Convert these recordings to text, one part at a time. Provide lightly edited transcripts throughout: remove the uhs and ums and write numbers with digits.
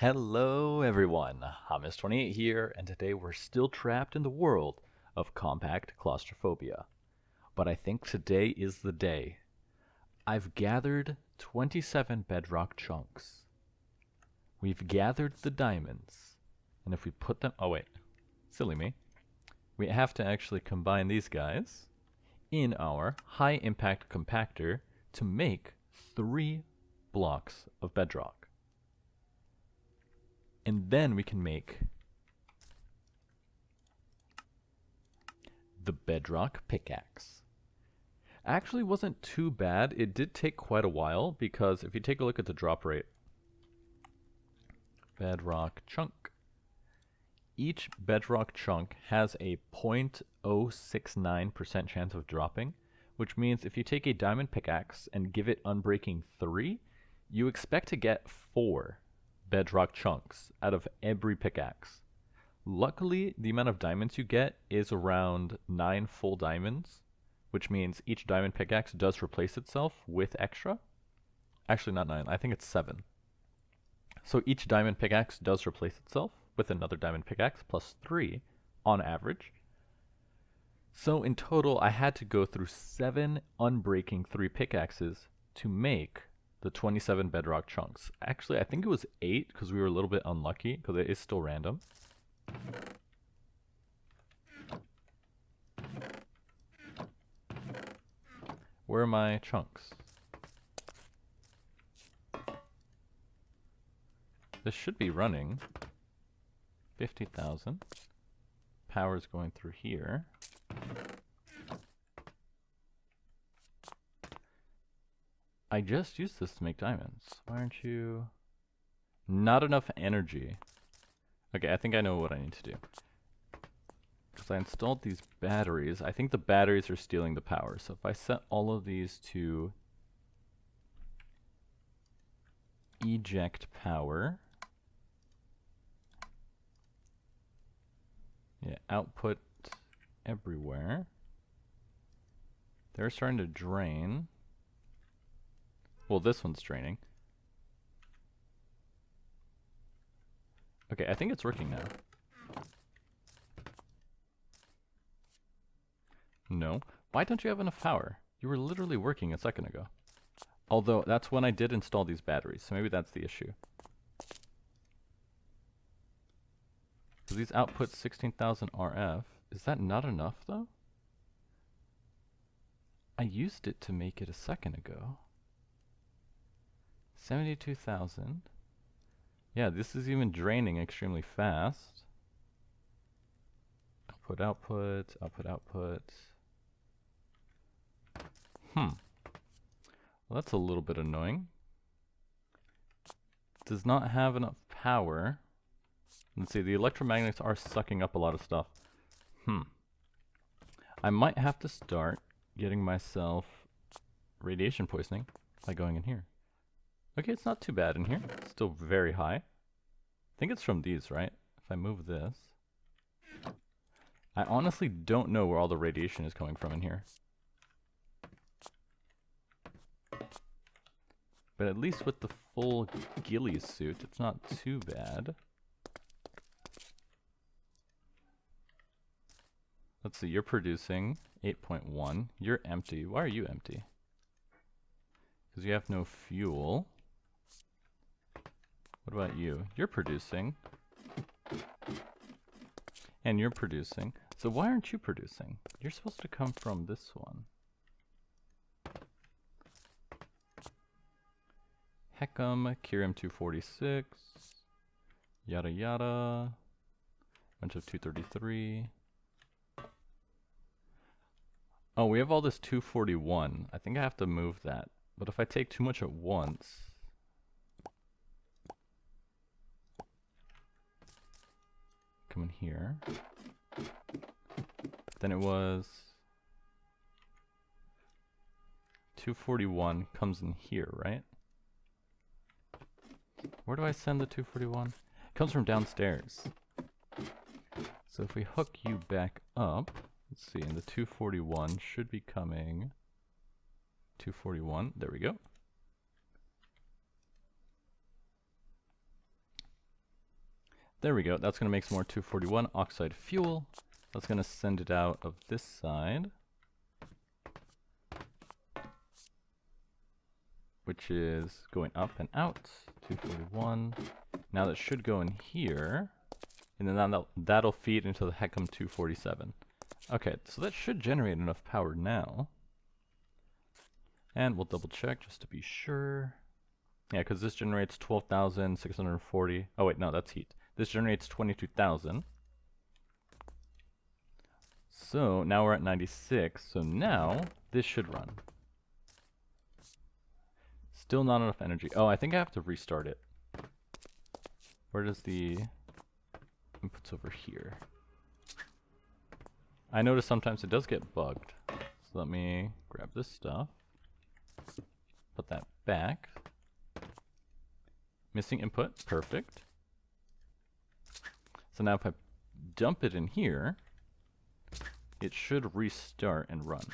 Hello everyone, Hamis28 here, and today we're still trapped in the world of compact claustrophobia. But I think today is the day. I've gathered 27 bedrock chunks. We've gathered the diamonds, and if we put them— oh wait, silly me. We have to actually combine these guys in our high impact compactor to make 3 blocks of bedrock. And then we can make the bedrock pickaxe. Actually wasn't too bad. It did take quite a while because if you take a look at the drop rate, bedrock chunk, each bedrock chunk has a 0.069% chance of dropping, which means if you take a diamond pickaxe and give it unbreaking 3, you expect to get 4 bedrock chunks out of every pickaxe. Luckily, the amount of diamonds you get is around 9 full diamonds, which means each diamond pickaxe does replace itself with extra. Actually, not 9, I think it's 7. So each diamond pickaxe does replace itself with another diamond pickaxe plus 3 on average. So in total, I had to go through 7 unbreaking 3 pickaxes to make the 27 bedrock chunks. Actually, I think it was 8 because we were a little bit unlucky because it is still random. Where are my chunks? This should be running 50,000. Power's going through here. I just used this to make diamonds. Why aren't you... Not enough energy. Okay, I think I know what I need to do. Because I installed these batteries. I think the batteries are stealing the power. So if I set all of these to eject power. Yeah, output everywhere. They're starting to drain. Well, this one's draining. Okay, I think it's working now. No. Why don't you have enough power? You were literally working a second ago. Although, that's when I did install these batteries, so maybe that's the issue. So these output 16,000 RF. Is that not enough, though? I used it to make it a second ago. 72,000. Yeah, this is even draining extremely fast. Output, output, output, output. Well, that's a little bit annoying. Does not have enough power. Let's see, the electromagnets are sucking up a lot of stuff. I might have to start getting myself radiation poisoning by going in here. Okay, it's not too bad in here. It's still very high. I think it's from these, right? If I move this. I honestly don't know where all the radiation is coming from in here. But at least with the full ghillie suit, it's not too bad. Let's see, you're producing 8.1. You're empty. Why are you empty? Because you have no fuel. What about you? You're producing. And you're producing. So why aren't you producing? You're supposed to come from this one. Hecum, Curium 246. Yada yada. Bunch of 233. Oh, we have all this 241. I think I have to move that. But if I take too much at once... Come in here. Then it was... 241 comes in here, right? Where do I send the 241? It comes from downstairs. So if we hook you back up... Let's see, and the 241 should be coming. 241, there we go. There we go. That's going to make some more 241 oxide fuel. That's going to send it out of this side, which is going up and out. 241. Now that should go in here, and then that'll feed into the Hecam 247. Okay, so that should generate enough power now. And we'll double check just to be sure. Yeah, because this generates 12,640. Oh wait, no, that's heat. This generates 22,000. So now we're at 96. So now this should run. Still not enough energy. Oh, I think I have to restart it. Where does the inputs over here? I notice sometimes it does get bugged. So let me grab this stuff. Put that back. Missing input, perfect. So now if I dump it in here, it should restart and run.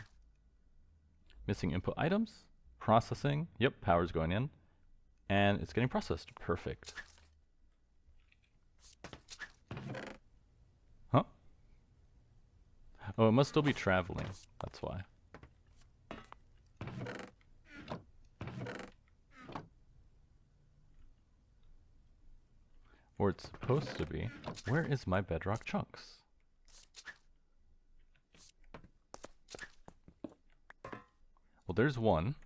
Missing input items, processing, yep, power's going in, and it's getting processed, perfect. Huh? Oh, it must still be traveling, that's why. Or it's supposed to be. Where is my bedrock chunks? Well, there's one.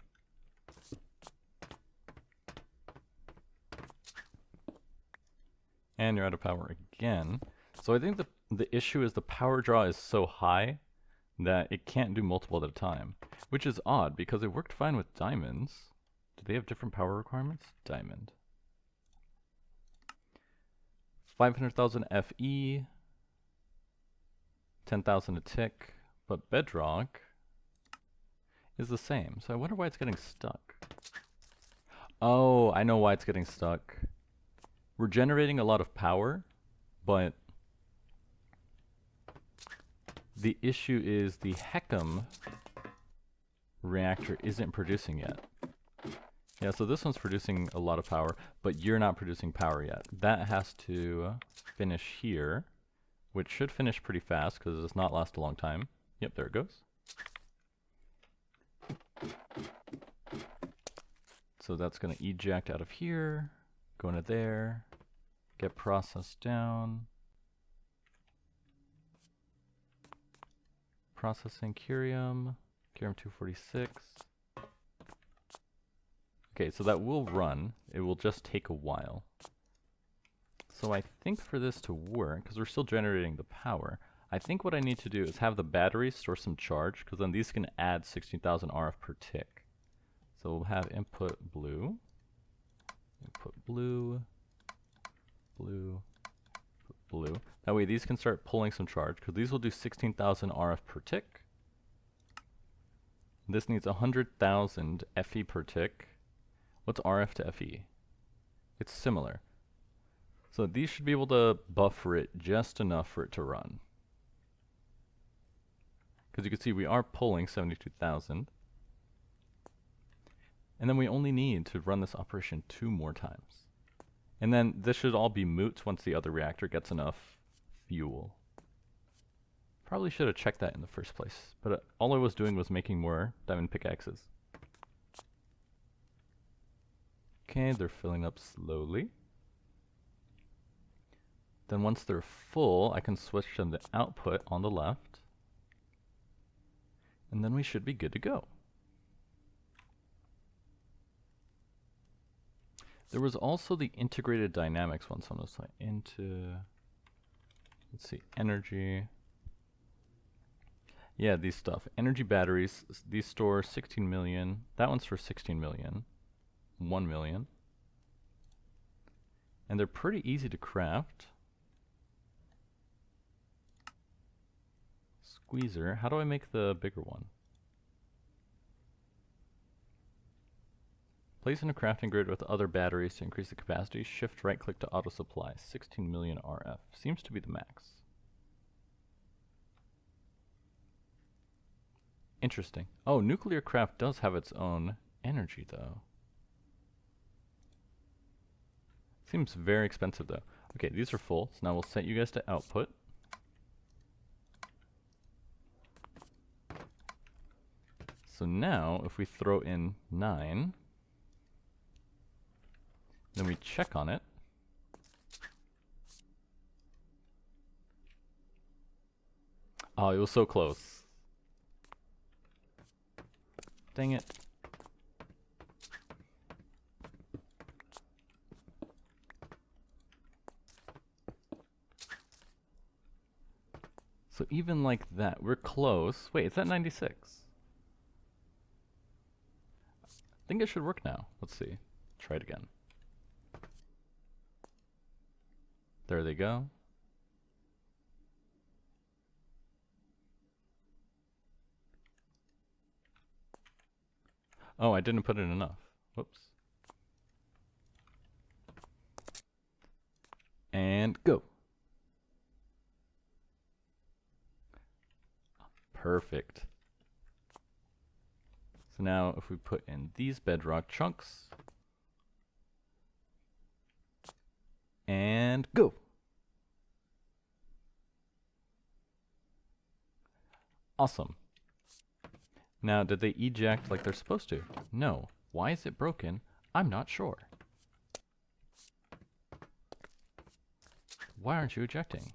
And you're out of power again. So I think the issue is the power draw is so high that it can't do multiple at a time. Which is odd, because it worked fine with diamonds. Do they have different power requirements? Diamond. 500,000 FE, 10,000 a tick, but bedrock is the same. So I wonder why it's getting stuck. Oh, I know why it's getting stuck. We're generating a lot of power, but the issue is the Hecam reactor isn't producing yet. Yeah, so this one's producing a lot of power, but you're not producing power yet. That has to finish here, which should finish pretty fast because it does not last a long time. Yep, there it goes. So that's going to eject out of here, go into there, get processed down. Processing curium, curium 246. Okay, so that will run. It will just take a while. So I think for this to work, because we're still generating the power, I think what I need to do is have the batteries store some charge, because then these can add 16,000 RF per tick. So we'll have input blue, blue, blue. That way these can start pulling some charge, because these will do 16,000 RF per tick. This needs 100,000 FE per tick. What's RF to FE? It's similar. So these should be able to buffer it just enough for it to run. Because you can see we are pulling 72,000. And then we only need to run this operation 2 more times. And then this should all be moot once the other reactor gets enough fuel. Probably should have checked that in the first place, but all I was doing was making more diamond pickaxes. Okay, they're filling up slowly. Then once they're full, I can switch to the output on the left. And then we should be good to go. There was also the integrated dynamics one, so I'm going to select into, let's see, energy. Yeah, these stuff. Energy batteries, these store 16 million. That one's for 16 million. 1 million. And they're pretty easy to craft. Squeezer. How do I make the bigger one? Place in a crafting grid with other batteries to increase the capacity. Shift right click to auto supply. 16 million RF. Seems to be the max. Interesting. Oh, nuclear craft does have its own energy though. Seems very expensive though. Okay, these are full, so now we'll set you guys to output. So now, if we throw in 9, then we check on it. Oh, it was so close. Dang it. So even like that, we're close. Wait, it's at 96. I think it should work now. Let's see. Try it again. There they go. Oh, I didn't put in enough. Whoops. And go. Perfect. So now if we put in these bedrock chunks and go. Awesome. Now, did they eject like they're supposed to? No. Why is it broken? I'm not sure. Why aren't you ejecting?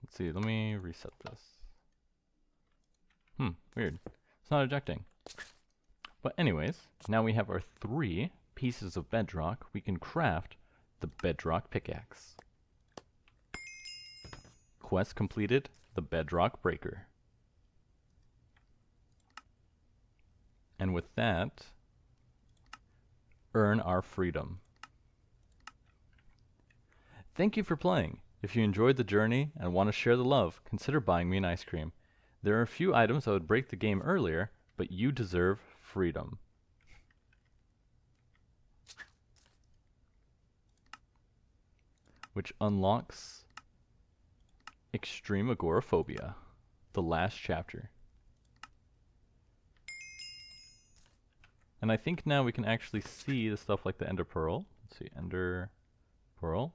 Let's see, let me reset this. Weird. It's not ejecting. But anyways, now we have our 3 pieces of bedrock. We can craft the bedrock pickaxe. Quest completed, the bedrock breaker. And with that, earn our freedom. Thank you for playing. If you enjoyed the journey and want to share the love, consider buying me an ice cream. There are a few items that would break the game earlier, but you deserve freedom. Which unlocks extreme agoraphobia, the last chapter. And I think now we can actually see the stuff like the Ender Pearl. Let's see, Ender Pearl.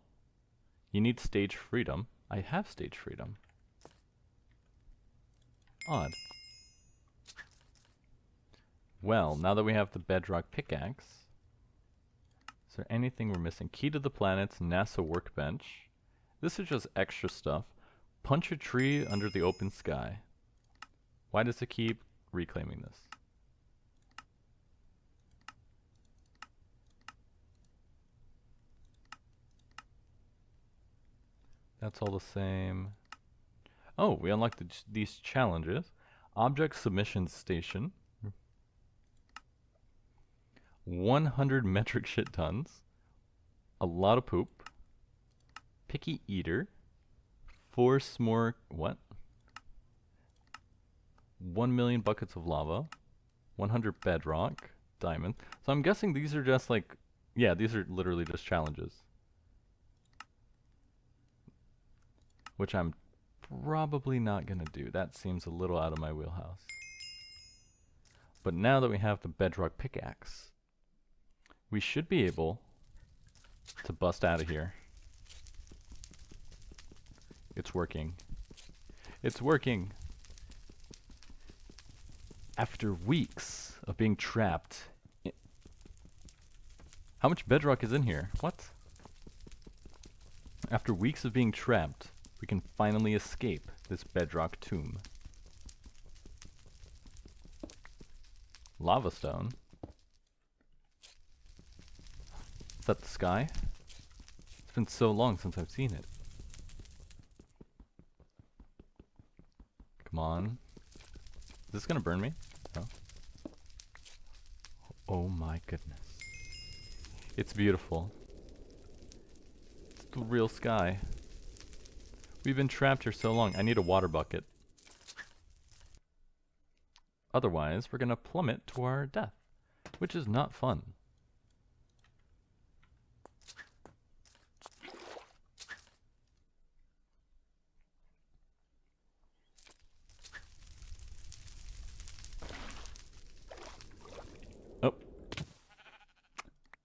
You need stage freedom. I have stage freedom. Odd. Well, now that we have the bedrock pickaxe, is there anything we're missing? Key to the planets, NASA workbench. This is just extra stuff. Punch a tree under the open sky. Why does it keep reclaiming this? That's all the same. Oh, we unlocked these challenges. Object submission station. 100 metric shit tons. A lot of poop. Picky eater. Force more, what? 1 million buckets of lava. 100 bedrock. Diamond. So I'm guessing these are just like, yeah, these are literally just challenges. Which I'm probably not gonna do. That seems a little out of my wheelhouse. But now that we have the bedrock pickaxe, we should be able to bust out of here. It's working. It's working! After weeks of being trapped. How much bedrock is in here? What? After weeks of being trapped, we can finally escape this bedrock tomb. Lava stone. Is that the sky? It's been so long since I've seen it. Come on. Is this gonna burn me? No. Oh my goodness. It's beautiful. It's the real sky. We've been trapped here so long. I need a water bucket. Otherwise, we're gonna plummet to our death, which is not fun. Oh.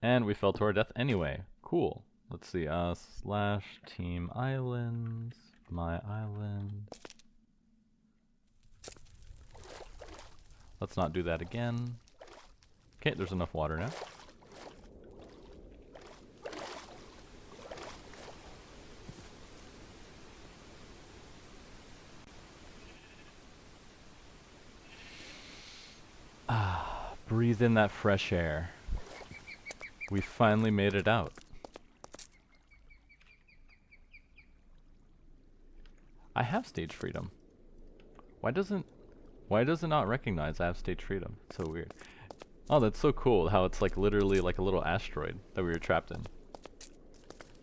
And we fell to our death anyway. Cool. Let's see, slash team islands, my island. Let's not do that again. Okay, there's enough water now. Ah, breathe in that fresh air. We finally made it out. I have stage freedom. Why does it not recognize I have stage freedom? It's so weird. Oh, that's so cool how it's like literally like a little asteroid that we were trapped in.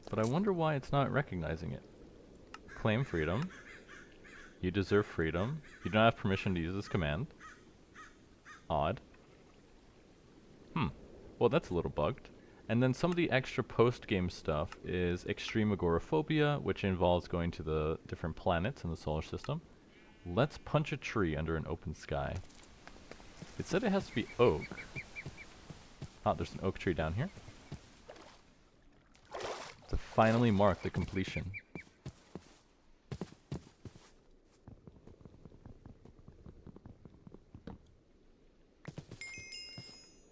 But I wonder why it's not recognizing it. Claim freedom. You deserve freedom. You don't have permission to use this command. Odd. Well, that's a little bugged. And then some of the extra post-game stuff is extreme agoraphobia, which involves going to the different planets in the solar system. Let's punch a tree under an open sky. It said it has to be oak. Ah, there's an oak tree down here. To finally mark the completion.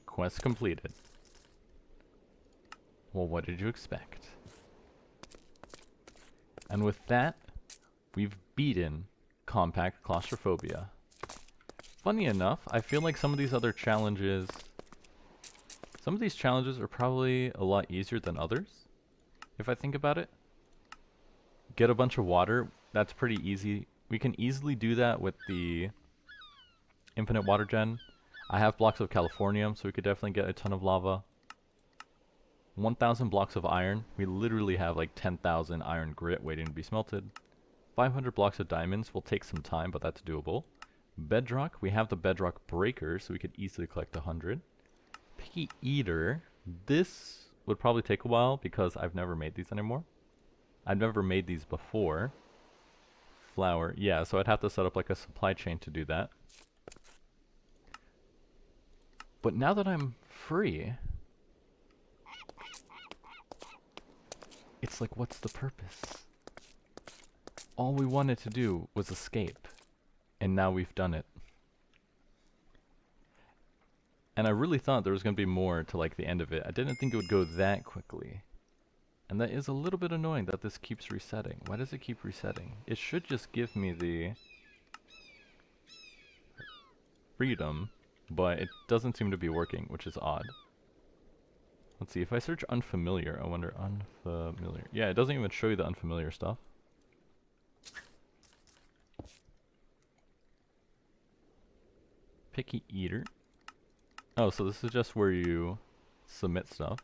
Quest completed. Well, what did you expect? And with that, we've beaten compact claustrophobia. Funny enough, I feel like some of these challenges are probably a lot easier than others, if I think about it. Get a bunch of water, that's pretty easy. We can easily do that with the infinite water gen. I have blocks of californium, so we could definitely get a ton of lava. 1,000 blocks of iron. We literally have like 10,000 iron grit waiting to be smelted. 500 blocks of diamonds will take some time, but that's doable. Bedrock, we have the bedrock breaker, so we could easily collect 100. Picky eater, this would probably take a while because I've never made these anymore. I've never made these before. Flour, yeah, so I'd have to set up like a supply chain to do that. But now that I'm free, it's like, what's the purpose? All we wanted to do was escape, and now we've done it. And I really thought there was going to be more to like the end of it. I didn't think it would go that quickly. And that is a little bit annoying that this keeps resetting. Why does it keep resetting? It should just give me the freedom, but it doesn't seem to be working, which is odd. Let's see, if I search unfamiliar, I wonder, unfamiliar. Yeah, it doesn't even show you the unfamiliar stuff. Picky eater. Oh, so this is just where you submit stuff.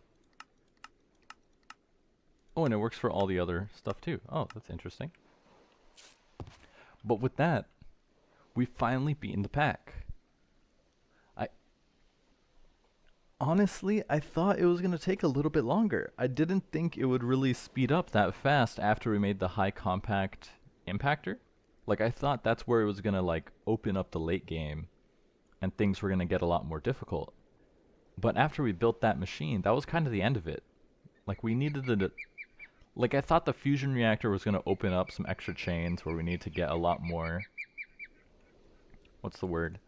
Oh, and it works for all the other stuff too. Oh, that's interesting. But with that, we've finally beaten the pack. Honestly, I thought it was going to take a little bit longer. I didn't think it would really speed up that fast after we made the high compact impactor. Like, I thought that's where it was going to like open up the late game and things were going to get a lot more difficult. But after we built that machine, that was kind of the end of it. Like, we needed like, I thought the fusion reactor was going to open up some extra chains where we need to get a lot more, what's the word?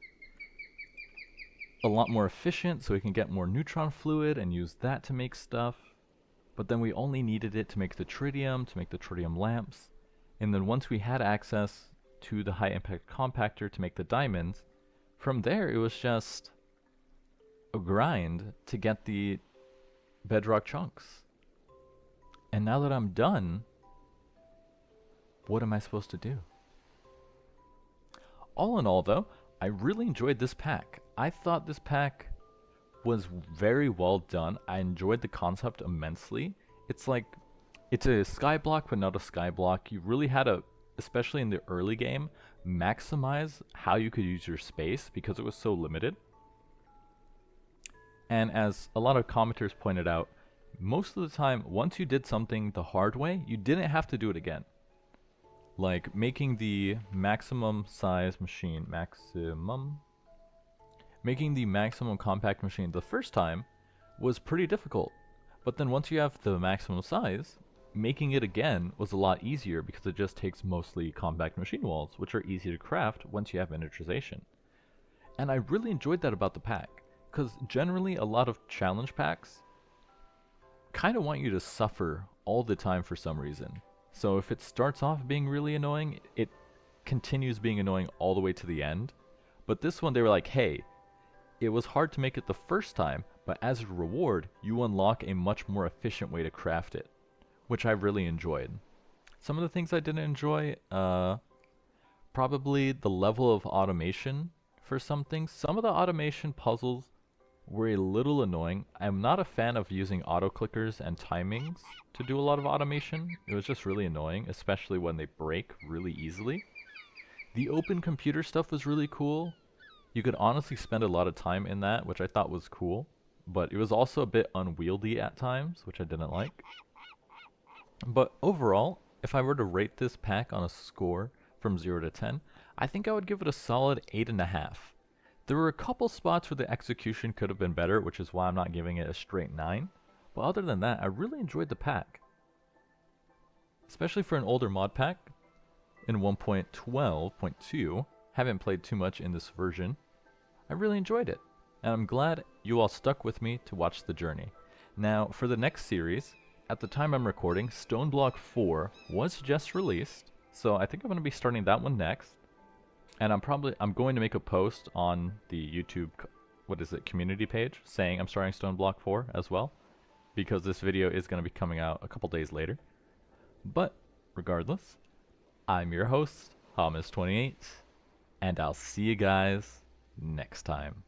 A lot more efficient so we can get more neutron fluid and use that to make stuff. But then we only needed it to make the tritium lamps. And then once we had access to the high impact compactor to make the diamonds, from there it was just a grind to get the bedrock chunks. And now that I'm done, what am I supposed to do? All in all though, I really enjoyed this pack. I thought this pack was very well done. I enjoyed the concept immensely. It's like, it's a skyblock but not a skyblock. You really had to, especially in the early game, maximize how you could use your space because it was so limited. And as a lot of commenters pointed out, most of the time, once you did something the hard way, you didn't have to do it again. Like making the maximum size machine, making the maximum compact machine the first time was pretty difficult. But then once you have the maximum size, making it again was a lot easier because it just takes mostly compact machine walls, which are easy to craft once you have miniaturization. And I really enjoyed that about the pack, because generally a lot of challenge packs kind of want you to suffer all the time for some reason. So if it starts off being really annoying, it continues being annoying all the way to the end. But this one, they were like, hey, it was hard to make it the first time, but as a reward, you unlock a much more efficient way to craft it, which I really enjoyed. Some of the things I didn't enjoy, probably the level of automation for some things. Some of the automation puzzles were a little annoying. I'm not a fan of using auto clickers and timings to do a lot of automation. It was just really annoying, especially when they break really easily. The open computer stuff was really cool. You could honestly spend a lot of time in that, which I thought was cool, but it was also a bit unwieldy at times, which I didn't like. But overall, if I were to rate this pack on a score from 0 to 10, I think I would give it a solid 8.5. There were a couple spots where the execution could have been better, which is why I'm not giving it a straight 9. But other than that, I really enjoyed the pack. Especially for an older mod pack in 1.12.2, haven't played too much in this version. I really enjoyed it, and I'm glad you all stuck with me to watch the journey. Now, for the next series, at the time I'm recording, Stone Block 4 was just released, so I think I'm going to be starting that one next. And I'm going to make a post on the YouTube, community page, saying I'm starting Stone Block 4 as well, because this video is going to be coming out a couple days later. But, regardless, I'm your host, Hamas28, and I'll see you guys next time.